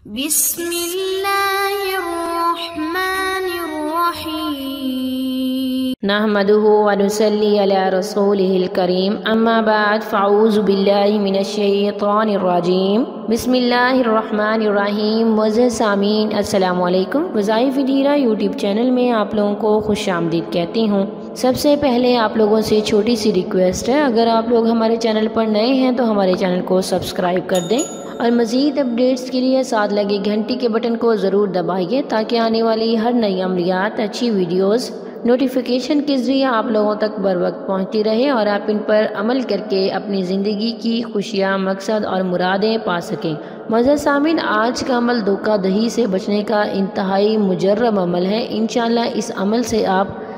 بسم اللہ الرحمن الرحیم نحمده ونصلي على رسوله الكريم اما بعد فاعوذ باللہ من الشیطان الرجیم بسم اللہ الرحمن الرحیم۔ معزز سامعین السلام علیکم۔ وظائف ڈیرہ یوٹیوب چینل میں آپ لوگوں کو خوش آمدید کہتی ہوں۔ سب سے پہلے آپ لوگوں سے چھوٹی سی ریکویسٹ ہے، اگر آپ لوگ ہمارے چینل پر نئے ہیں تو ہمارے چینل کو سبسکرائب کر دیں اور مزید اپڈیٹس کے لیے ساتھ لگے گھنٹی کے بٹن کو ضرور دبائیے تاکہ آنے والی ہر نئی عملیات، اچھی ویڈیوز نوٹیفیکیشن کے ذریعے آپ لوگوں تک بر وقت پہنچتی رہے اور آپ ان پر عمل کر کے اپنی زندگی کی خوشیاں، مقصد اور مرادیں پا سکیں۔ معزز سامعین، آج کا عمل دھوکہ دہی سے بچنے کا انتہائی مجرب عمل ہے۔ انشاءاللہ اس عمل سے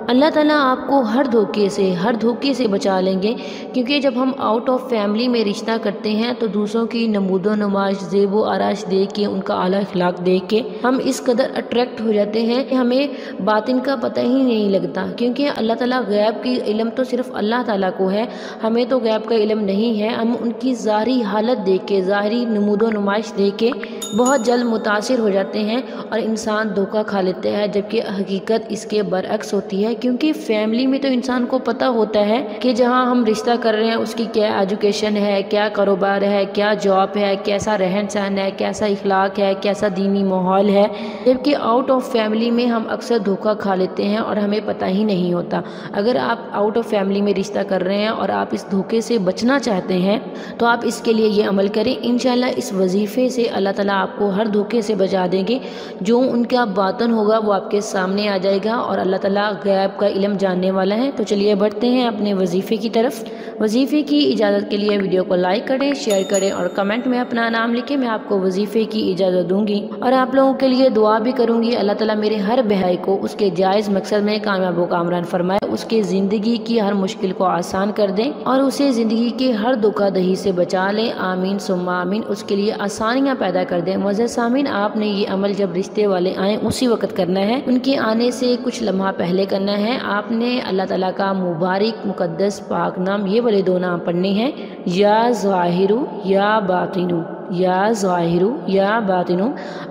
اللہ تعالیٰ آپ کو ہر دھوکے سے بچا لیں گے، کیونکہ جب ہم آؤٹ آف فیملی میں رشتہ کرتے ہیں تو دوسروں کی نمود و نمائش، زیب و آرائش دیکھ کے، ان کا اعلیٰ اخلاق دیکھ کے ہم اس قدر اٹریکٹ ہو جاتے ہیں کہ ہمیں باطن کا پتہ ہی نہیں لگتا، کیونکہ اللہ تعالیٰ غیب کی علم تو صرف اللہ تعالیٰ کو ہے، ہمیں تو غیب کا علم نہیں ہے۔ ہم ان کی ظاہری حالت دیکھ کے، ظاہری نمود و نمائش دیکھ کے بہت جلد متاثر ہو جاتے ہیں اور انسان دھوکہ کھا لیتے ہیں، جبکہ حقیقت اس کے برعکس ہوتی ہے، کیونکہ فیملی میں تو انسان کو پتہ ہوتا ہے کہ جہاں ہم رشتہ کر رہے ہیں اس کی کیا ایجوکیشن ہے، کیا کاروبار ہے، کیا جاب ہے، کیسا رہن سہن ہے، کیسا اخلاق ہے، کیسا دینی ماحول ہے، جبکہ آؤٹ آف فیملی میں ہم اکثر دھوکہ کھا لیتے ہیں اور ہمیں پتہ ہی نہیں ہوتا۔ اگر آپ آؤٹ آف فیملی میں رشتہ کر رہے ہیں اور آپ اس دھوکے سے بچنا چاہتے ہیں تو آپ اس کے لیے یہ عمل کریں۔ انشاءاللہ اس وظیفے سے اللہ تعالیٰ آپ کو ہر دھوکے سے بچا دیں گے، جو ان کا باطن ہوگا وہ آپ کے سامنے آ جائے گا اور اللہ تعالیٰ غیب کا علم جاننے والا ہے۔ تو چلیے بڑھتے ہیں اپنے وظیفے کی طرف۔ وظیفے کی اجازت کے لیے ویڈیو کو لائک کریں، شیئر کریں اور کمنٹ میں اپنا نام لکھیں، میں آپ کو وظیفے کی اجازت دوں گی اور آپ لوگوں کے لیے دعا بھی کروں گی۔ اللہ تعالیٰ میرے ہر بھائی کو اس کے جائز مقصد میں کامیاب و کامران فرمائے، اس کے زندگی کی ہر مشکل کو آسان کر دیں اور اسے زندگی کے ہر دھوکہ دہی سے بچا لیں، آمین ثم آمین۔ اس کے لیے آسانیاں پیدا کر دیں۔ معزز سامعین، آپ نے یہ عمل جب رشتے والے آئیں اسی وقت کرنا ہے، ان کے آنے سے کچھ لمحہ پہلے کرنا ہے۔ آپ نے اللہ تعالیٰ کا مبارک مقدس پاک نام، یہ والے دو نام پڑھنے ہیں، یا ظاہر یا باطن، یا ظاہر یا باطن،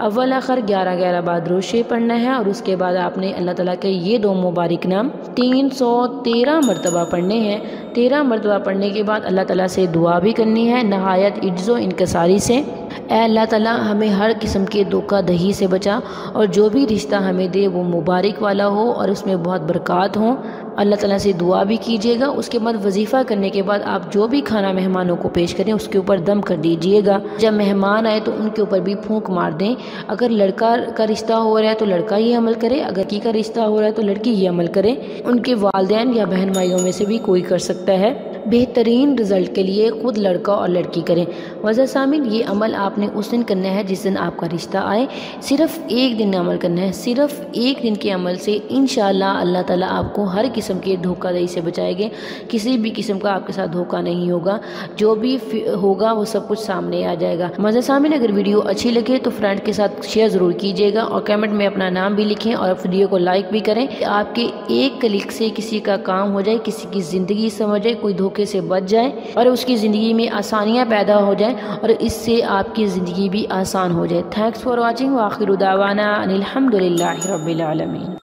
اول آخر 11 بار درود شریف پڑھنا ہے اور اس کے بعد آپ نے اللہ تعالیٰ کے یہ دو مبارک نام 313 مرتبہ پڑھنے ہیں۔ 13 مرتبہ پڑھنے کے بعد اللہ تعالیٰ سے دعا بھی کرنی ہے نہایت عجز و انکساری سے، اے اللہ تعالیٰ ہمیں ہر قسم کے دھوکہ دہی سے بچا اور جو بھی رشتہ ہمیں دے وہ مبارک والا ہو اور اس میں بہت برکات ہوں۔ اللہ تعالیٰ سے دعا بھی کیجیے گا۔ اس کے بعد وظیفہ کرنے کے بعد آپ جو بھی کھانا مہمانوں کو پیش کریں اس کے اوپر دم کر دیجیے گا۔ جب مہمان آئے تو ان کے اوپر بھی پھونک مار دیں۔ اگر لڑکا کا رشتہ ہو رہا ہے تو لڑکا یہ عمل کرے، اگر لڑکی کا رشتہ ہو رہا ہے تو لڑکی یہ عمل کرے۔ ان کے والدین یا بہن بھائیوں میں سے بھی کوئی کر سکتا ہے۔ بہترین رزلٹ کے لیے خود لڑکا اور لڑکی کریں۔ معزز سامعین، یہ عمل آپ نے اس دن کرنا ہے جس دن آپ کا رشتہ آئے، صرف ایک دن عمل کرنا ہے۔ صرف ایک دن کے عمل سے انشاءاللہ اللہ تعالیٰ آپ کو ہر قسم کے دھوکہ دہی سے بچائے گے۔ کسی بھی قسم کا آپ کے ساتھ دھوکہ نہیں ہوگا، جو بھی ہوگا وہ سب کچھ سامنے آ جائے گا۔ معزز سامعین، اگر ویڈیو اچھی لگے تو فرینڈ کے ساتھ شیئر ضرور کیجیے گا اور کمنٹ میں اپنا نام بھی لکھیں اور ویڈیو کو لائک بھی کریں۔ آپ کے ایک کلک سے کسی کا کام ہو جائے، کسی کی زندگی سمجھ جائے، کوئی دھوکے سے بچ جائے اور اس کی زندگی میں آسانیاں پیدا ہو جائیں اور اس سے آپ کی زندگی بھی آسان ہو جائے۔ تھینکس فار واچنگ، وآخر دعوانا ان الحمد للہ رب العالمین۔